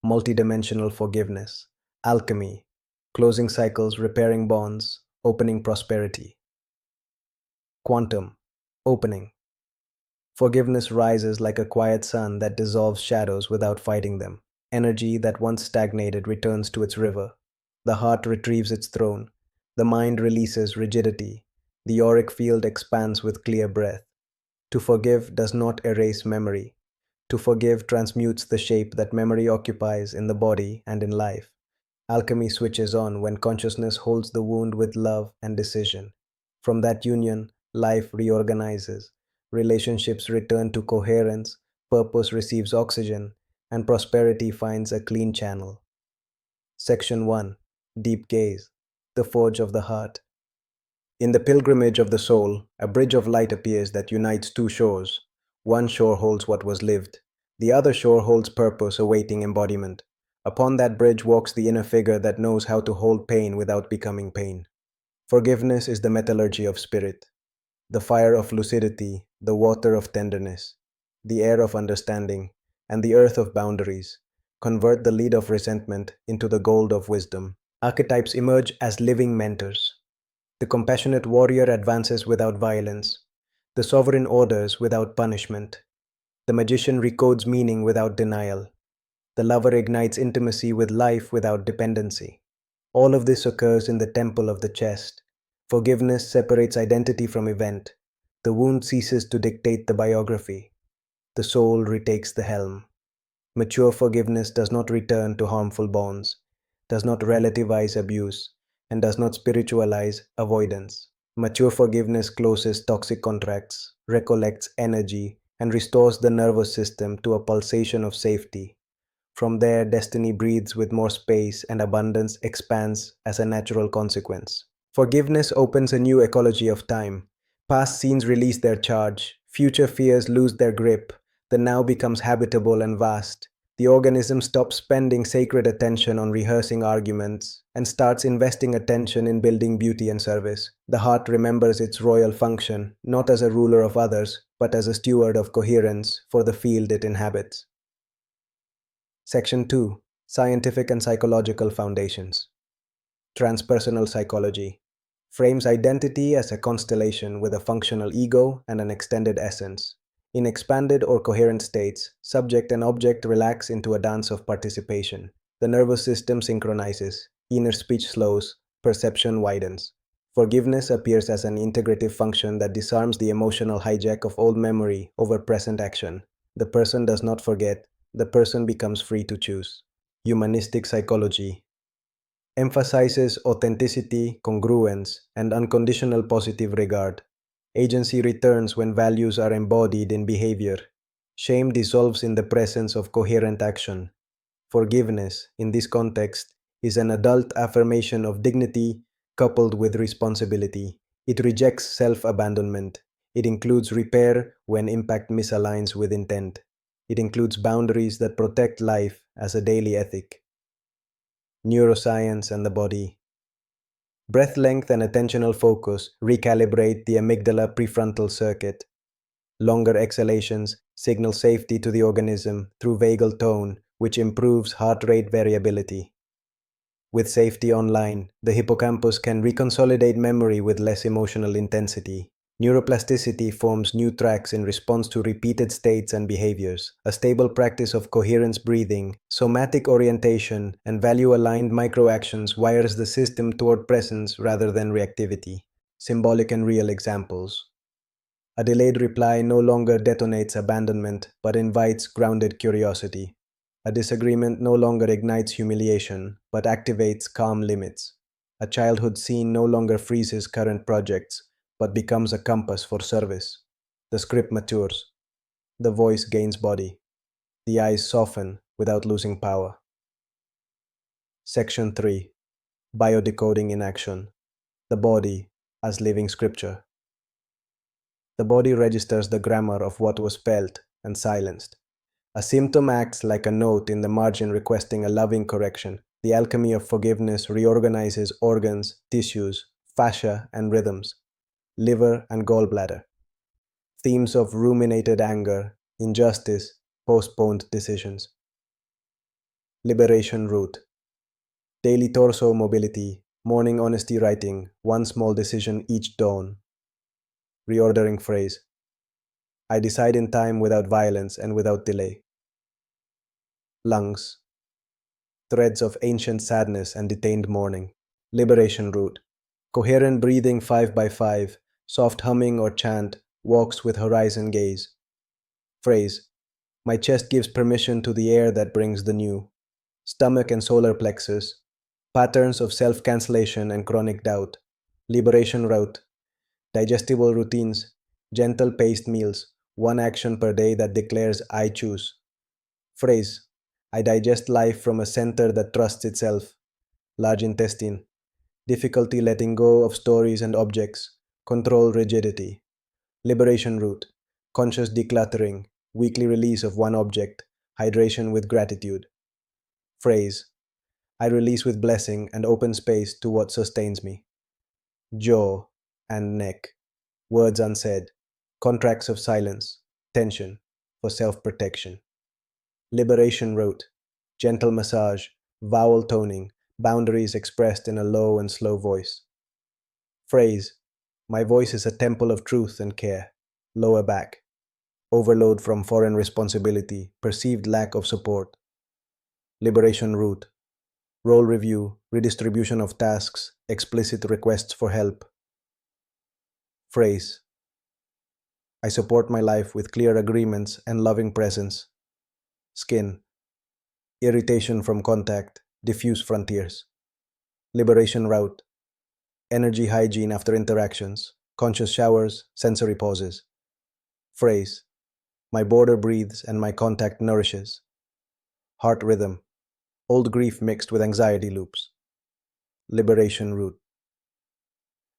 multidimensional forgiveness, alchemy, closing cycles, repairing bonds, opening prosperity, quantum, opening. Forgiveness rises like a quiet sun that dissolves shadows without fighting them. Energy that once stagnated returns to its river. The heart retrieves its throne. The mind releases rigidity. The auric field expands with clear breath. To forgive does not erase memory. To forgive transmutes the shape that memory occupies in the body and in life. Alchemy switches on when consciousness holds the wound with love and decision. From that union, life reorganizes. Relationships return to coherence, purpose receives oxygen, and prosperity finds a clean channel. Section 1. Deep Gaze. The Forge of the Heart. In the pilgrimage of the soul, a bridge of light appears that unites two shores. One shore holds what was lived. The other shore holds purpose awaiting embodiment. Upon that bridge walks the inner figure that knows how to hold pain without becoming pain. Forgiveness is the metallurgy of spirit, the fire of lucidity, the water of tenderness, the air of understanding, and the earth of boundaries. Convert the lead of resentment into the gold of wisdom. Archetypes emerge as living mentors. The compassionate warrior advances without violence. The sovereign orders without punishment. The magician recodes meaning without denial. The lover ignites intimacy with life without dependency. All of this occurs in the temple of the chest. Forgiveness separates identity from event. The wound ceases to dictate the biography. The soul retakes the helm. Mature forgiveness does not return to harmful bonds, does not relativize abuse, and does not spiritualize avoidance. Mature forgiveness closes toxic contracts, recollects energy, and restores the nervous system to a pulsation of safety. From there, destiny breathes with more space and abundance expands as a natural consequence. Forgiveness opens a new ecology of time. Past scenes release their charge, future fears lose their grip, the now becomes habitable and vast. The organism stops spending sacred attention on rehearsing arguments and starts investing attention in building beauty and service. The heart remembers its royal function, not as a ruler of others, but as a steward of coherence for the field it inhabits. Section 2. Scientific and Psychological Foundations. Transpersonal psychology frames identity as a constellation with a functional ego and an extended essence. In expanded or coherent states, subject and object relax into a dance of participation. The nervous system synchronizes, inner speech slows, perception widens. Forgiveness appears as an integrative function that disarms the emotional hijack of old memory over present action. The person does not forget, the person becomes free to choose. Humanistic psychology emphasizes authenticity, congruence, and unconditional positive regard. Agency returns when values are embodied in behavior. Shame dissolves in the presence of coherent action. Forgiveness, in this context, is an adult affirmation of dignity coupled with responsibility. It rejects self-abandonment. It includes repair when impact misaligns with intent. It includes boundaries that protect life as a daily ethic. Neuroscience and the body. Breath length and attentional focus recalibrate the amygdala prefrontal circuit. Longer exhalations signal safety to the organism through vagal tone, which improves heart rate variability. With safety online, the hippocampus can reconsolidate memory with less emotional intensity. Neuroplasticity forms new tracks in response to repeated states and behaviors. A stable practice of coherence breathing, somatic orientation, and value-aligned microactions wires the system toward presence rather than reactivity. Symbolic and real examples. A delayed reply no longer detonates abandonment, but invites grounded curiosity. A disagreement no longer ignites humiliation, but activates calm limits. A childhood scene no longer freezes current projects, but becomes a compass for service. The script matures. The voice gains body. The eyes soften without losing power. Section 3. Biodecoding in action. The body as living scripture. The body registers the grammar of what was felt and silenced. A symptom acts like a note in the margin requesting a loving correction. The alchemy of forgiveness reorganizes organs, tissues, fascia, and rhythms. Liver and gallbladder. Themes of ruminated anger, injustice, postponed decisions. Liberation route. Daily torso mobility, morning honesty writing, one small decision each dawn. Reordering phrase. I decide in time without violence and without delay. Lungs. Threads of ancient sadness and detained mourning. Liberation route. Coherent breathing 5 by 5, soft humming or chant, walks with horizon gaze. Phrase. My chest gives permission to the air that brings the new. Stomach and solar plexus. Patterns of self cancellation and chronic doubt. Liberation route. Digestible routines. Gentle paced meals. One action per day that declares I choose. Phrase. I digest life from a center that trusts itself. Large intestine. Difficulty letting go of stories and objects. Control rigidity. Liberation route. Conscious decluttering. Weekly release of one object. Hydration with gratitude. Phrase. I release with blessing and open space to what sustains me. Jaw and neck. Words unsaid. Contracts of silence. Tension for self protection. Liberation route. Gentle massage. Vowel toning. Boundaries expressed in a low and slow voice. Phrase. My voice is a temple of truth and care. Lower back. Overload from foreign responsibility. Perceived lack of support. Liberation route. Role review. Redistribution of tasks. Explicit requests for help. Phrase. I support my life with clear agreements and loving presence. Skin. Irritation from contact. Diffuse frontiers. Liberation route. Energy hygiene after interactions. Conscious showers. Sensory pauses. Phrase. My border breathes and my contact nourishes. Heart rhythm. Old grief mixed with anxiety loops. Liberation route.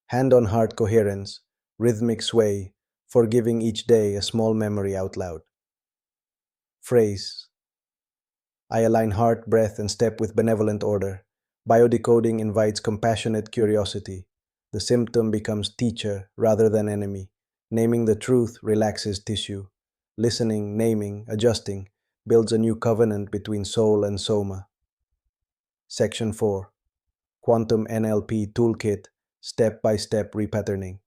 Hand on heart coherence. Rhythmic sway. Forgiving each day a small memory out loud. Phrase. I align heart, breath, and step with benevolent order. Biodecoding invites compassionate curiosity. The symptom becomes teacher rather than enemy. Naming the truth relaxes tissue. Listening, naming, adjusting builds a new covenant between soul and soma. Section 4. Quantum NLP Toolkit, Step-by-Step Repatterning.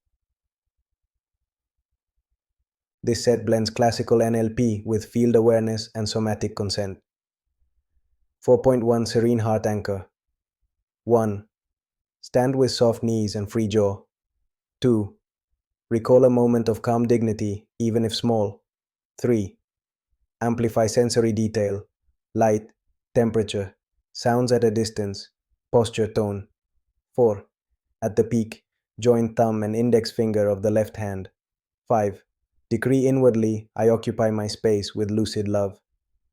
This set blends classical NLP with field awareness and somatic consent. 4.1 Serene Heart Anchor. 1. Stand with soft knees and free jaw. 2. Recall a moment of calm dignity, even if small. 3. Amplify sensory detail, light, temperature, sounds at a distance, posture tone. 4. At the peak, join thumb and index finger of the left hand. 5. Decree inwardly, I occupy my space with lucid love.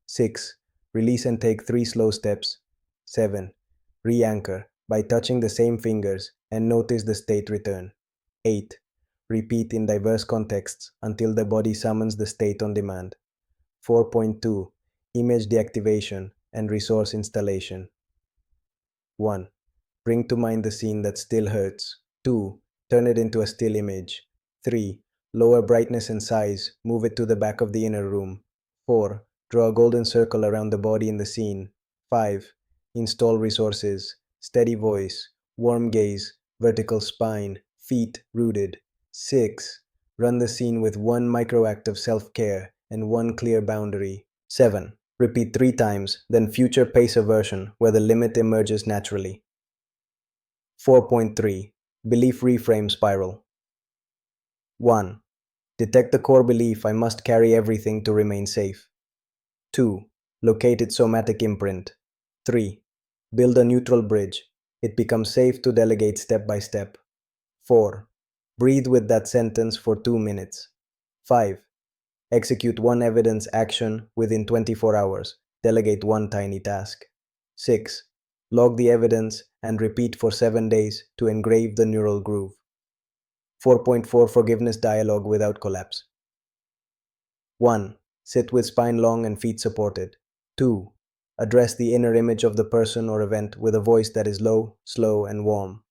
6. Release and take 3 slow steps. 7. Re-anchor by touching the same fingers and notice the state return. 8. Repeat in diverse contexts until the body summons the state on demand. 4.2 Image deactivation and resource installation. 1. Bring to mind the scene that still hurts. 2. Turn it into a still image. 3. Lower brightness and size, move it to the back of the inner room. 4. Draw a golden circle around the body in the scene. 5. Install resources, steady voice, warm gaze, vertical spine, feet rooted. 6. Run the scene with one microact of self-care and one clear boundary. 7. Repeat 3 times, then future pace a version where the limit emerges naturally. 4.3 Belief Reframe Spiral. 1. Detect the core belief I must carry everything to remain safe. 2. Locate its somatic imprint. 3. Build a neutral bridge. It becomes safe to delegate step by step. 4. Breathe with that sentence for 2 minutes. 5. Execute one evidence action within 24 hours. Delegate one tiny task. 6. Log the evidence and repeat for 7 days to engrave the neural groove. 4.4 Forgiveness Dialogue without collapse. 1. Sit with spine long and feet supported. 2. Address the inner image of the person or event with a voice that is low, slow, and warm.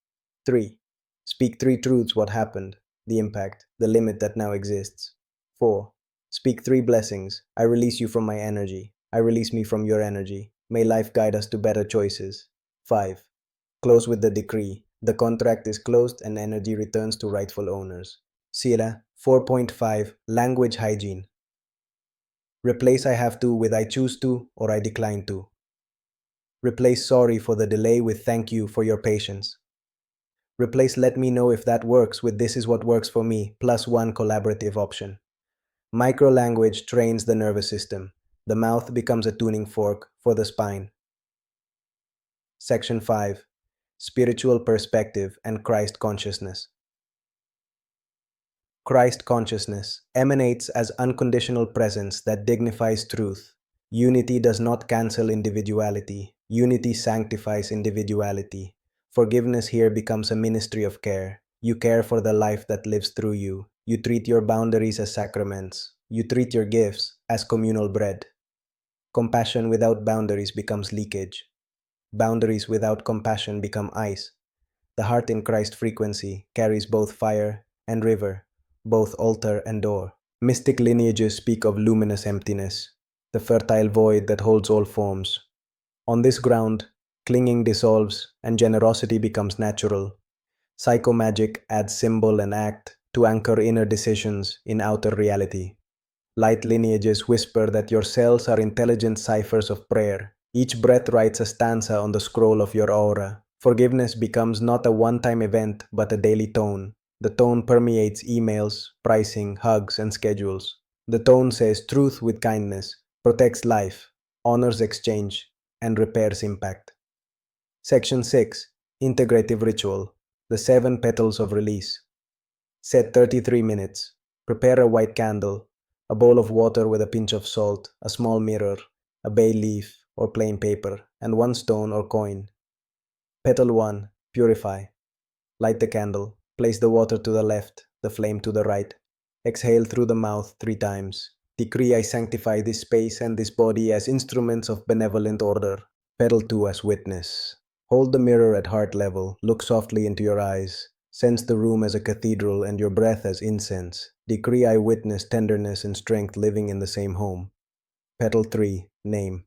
3. Speak 3 truths: what happened, the impact, the limit that now exists. 4. Speak 3 blessings: I release you from my energy. I release me from your energy. May life guide us to better choices. 5. Close with the decree. The contract is closed and energy returns to rightful owners. Sila 4.5 Language hygiene. Replace I have to with I choose to or I decline to. Replace sorry for the delay with thank you for your patience. Replace let me know if that works with this is what works for me plus one collaborative option. Microlanguage trains the nervous system. The mouth becomes a tuning fork for the spine. Section 5. Spiritual perspective and Christ consciousness. Christ consciousness emanates as unconditional presence that dignifies truth. Unity does not cancel individuality. Unity sanctifies individuality. Forgiveness here becomes a ministry of care. You care for the life that lives through you. You treat your boundaries as sacraments. You treat your gifts as communal bread. Compassion without boundaries becomes leakage. Boundaries without compassion become ice. The heart in Christ frequency carries both fire and river, both altar and door. Mystic lineages speak of luminous emptiness, the fertile void that holds all forms. On this ground, clinging dissolves and generosity becomes natural. Psychomagic adds symbol and act to anchor inner decisions in outer reality. Light lineages whisper that your cells are intelligent ciphers of prayer. Each breath writes a stanza on the scroll of your aura. Forgiveness becomes not a one-time event, but a daily tone. The tone permeates emails, pricing, hugs, and schedules. The tone says truth with kindness, protects life, honors exchange, and repairs impact. Section 6. Integrative Ritual. The 7 Petals of Release. Set 33 minutes. Prepare a white candle, a bowl of water with a pinch of salt, a small mirror, a bay leaf or plain paper, and one stone or coin. Petal 1. Purify. Light the candle. Place the water to the left, the flame to the right. Exhale through the mouth 3 times. Decree I sanctify this space and this body as instruments of benevolent order. Petal 2 as witness. Hold the mirror at heart level. Look softly into your eyes. Sense the room as a cathedral and your breath as incense. Decree I witness tenderness and strength living in the same home. Petal 3. Name.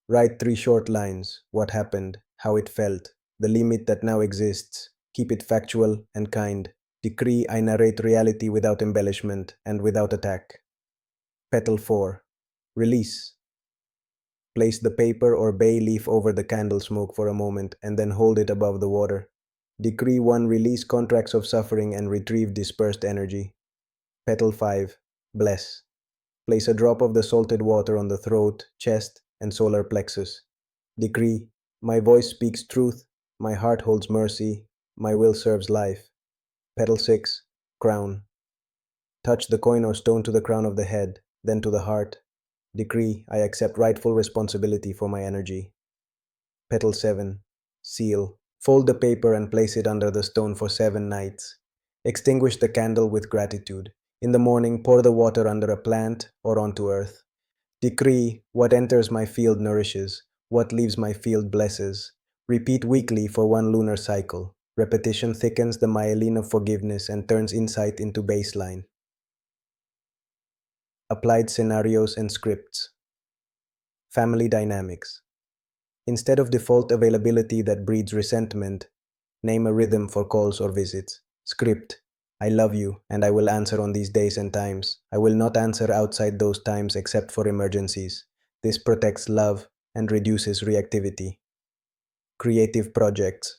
Write 3 short lines. What happened, how it felt, the limit that now exists. Keep it factual and kind. Decree I narrate reality without embellishment and without attack. Petal 4. Release. Place the paper or bay leaf over the candle smoke for a moment and then hold it above the water. Decree 1. Release contracts of suffering and retrieve dispersed energy. Petal 5. Bless. Place a drop of the salted water on the throat, chest, and solar plexus. Decree, my voice speaks truth, my heart holds mercy, my will serves life. Petal 6. Crown. Touch the coin or stone to the crown of the head, then to the heart. Decree, I accept rightful responsibility for my energy. Petal 7. Seal. Fold the paper and place it under the stone for 7 nights. Extinguish the candle with gratitude. In the morning, pour the water under a plant or onto earth. Decree, what enters my field nourishes, what leaves my field blesses. Repeat weekly for 1 lunar cycle. Repetition thickens the myelin of forgiveness and turns insight into baseline. Applied scenarios and scripts. Family dynamics. Instead of default availability that breeds resentment, name a rhythm for calls or visits. Script. I love you and I will answer on these days and times. I will not answer outside those times except for emergencies. This protects love and reduces reactivity. Creative projects.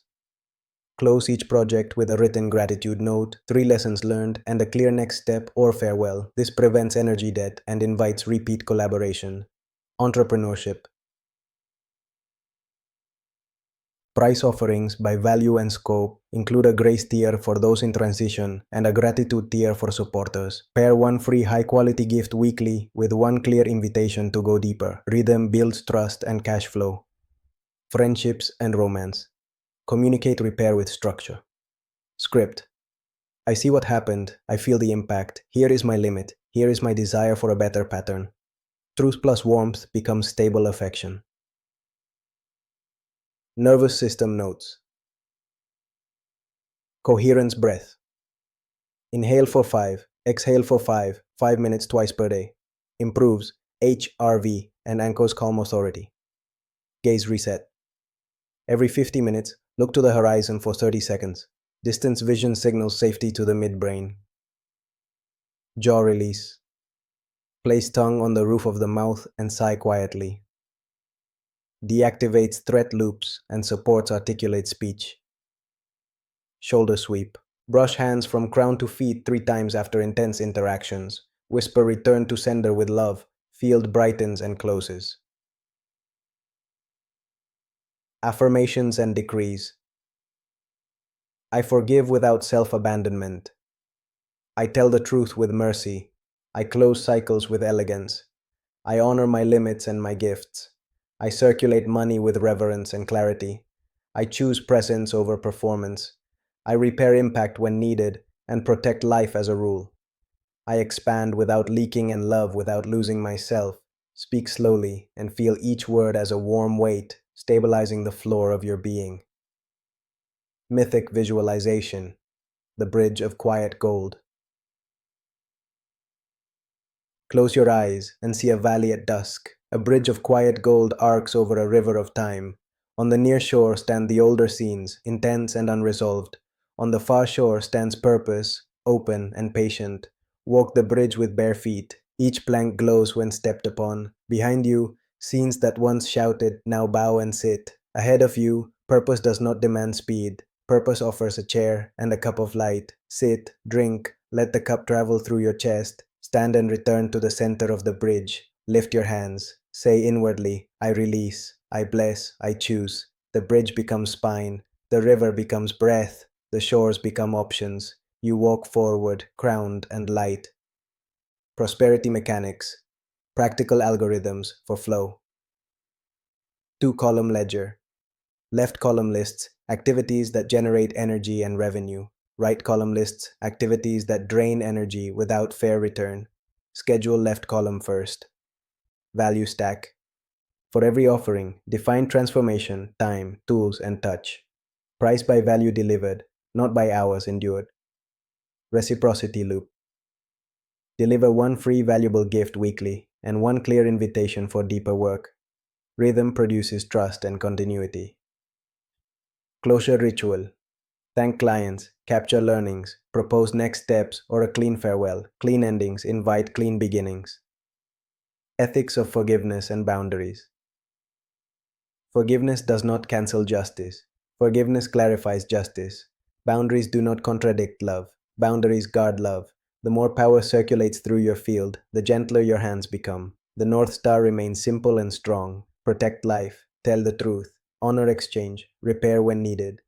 Close each project with a written gratitude note, 3 lessons learned, and a clear next step or farewell. This prevents energy debt and invites repeat collaboration. Entrepreneurship. Price offerings by value and scope include a grace tier for those in transition and a gratitude tier for supporters. Pair 1 free high-quality gift weekly with 1 clear invitation to go deeper. Rhythm builds trust and cash flow. Friendships and romance. Communicate repair with structure. Script. I see what happened. I feel the impact. Here is my limit. Here is my desire for a better pattern. Truth plus warmth becomes stable affection. Nervous system notes. Coherence breath. Inhale for 5, exhale for 5, 5 minutes twice per day. Improves HRV and anchors calm authority. Gaze reset. Every 50 minutes, look to the horizon for 30 seconds. Distance vision signals safety to the midbrain. Jaw release. Place tongue on the roof of the mouth and sigh quietly. Deactivates threat loops and supports articulate speech. Shoulder sweep. Brush hands from crown to feet 3 times after intense interactions. Whisper return to sender with love. Field brightens and closes. Affirmations and decrees. I forgive without self-abandonment. I tell the truth with mercy. I close cycles with elegance. I honor my limits and my gifts. I circulate money with reverence and clarity. I choose presence over performance. I repair impact when needed and protect life as a rule. I expand without leaking and love without losing myself. Speak slowly and feel each word as a warm weight, stabilizing the floor of your being. Mythic visualization, the bridge of quiet gold. Close your eyes and see a valley at dusk. A bridge of quiet gold arcs over a river of time. On the near shore stand the older scenes, intense and unresolved. On the far shore stands purpose, open and patient. Walk the bridge with bare feet. Each plank glows when stepped upon. Behind you, scenes that once shouted now bow and sit. Ahead of you, purpose does not demand speed. Purpose offers a chair and a cup of light. Sit, drink, let the cup travel through your chest. Stand and return to the center of the bridge. Lift your hands. Say inwardly, I release, I bless, I choose. The bridge becomes spine. The river becomes breath. The shores become options. You walk forward, crowned and light. Prosperity mechanics. Practical algorithms for flow. 2-column ledger. Left column lists activities that generate energy and revenue. Right column lists activities that drain energy without fair return. Schedule left column first. Value stack. For every offering, define transformation, time, tools, and touch. Price by value delivered, not by hours endured. Reciprocity loop. Deliver one free valuable gift weekly and one clear invitation for deeper work. Rhythm produces trust and continuity. Closure ritual. Thank clients, capture learnings, propose next steps or a clean farewell. Clean endings invite clean beginnings. Ethics of forgiveness and boundaries. Forgiveness does not cancel justice. Forgiveness clarifies justice. Boundaries do not contradict love. Boundaries guard love. The more power circulates through your field, the gentler your hands become. The North Star remains simple and strong. Protect life, tell the truth, honor exchange, repair when needed.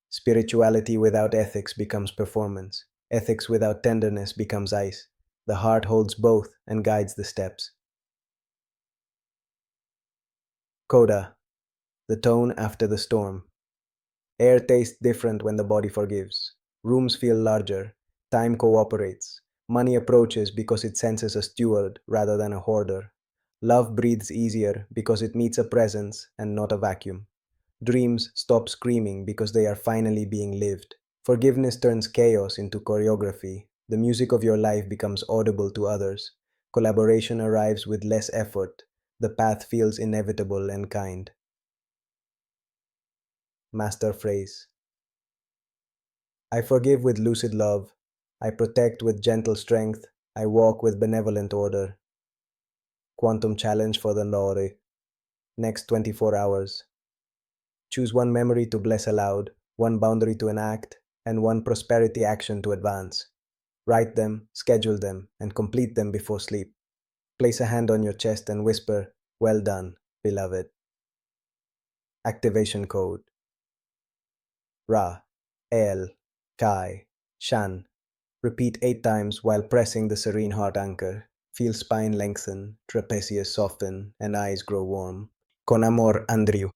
Spirituality without ethics becomes performance. Ethics without tenderness becomes ice. The heart holds both and guides the steps. Coda. The tone after the storm. Air tastes different when the body forgives. Rooms feel larger. Time cooperates. Money approaches because it senses a steward rather than a hoarder. Love breathes easier because it meets a presence and not a vacuum. Dreams stop screaming because they are finally being lived. Forgiveness turns chaos into choreography. The music of your life becomes audible to others. Collaboration arrives with less effort. The path feels inevitable and kind. Master phrase. I forgive with lucid love. I protect with gentle strength. I walk with benevolent order. Quantum challenge for the Lore. Next 24 hours. Choose one memory to bless aloud, one boundary to enact, and one prosperity action to advance. Write them, schedule them, and complete them before sleep. Place a hand on your chest and whisper, "Well done, beloved." Activation code. Ra, El, Kai, Shan. Repeat 8 times while pressing the serene heart anchor. Feel spine lengthen, trapezius soften, and eyes grow warm. Con amor, Andrew.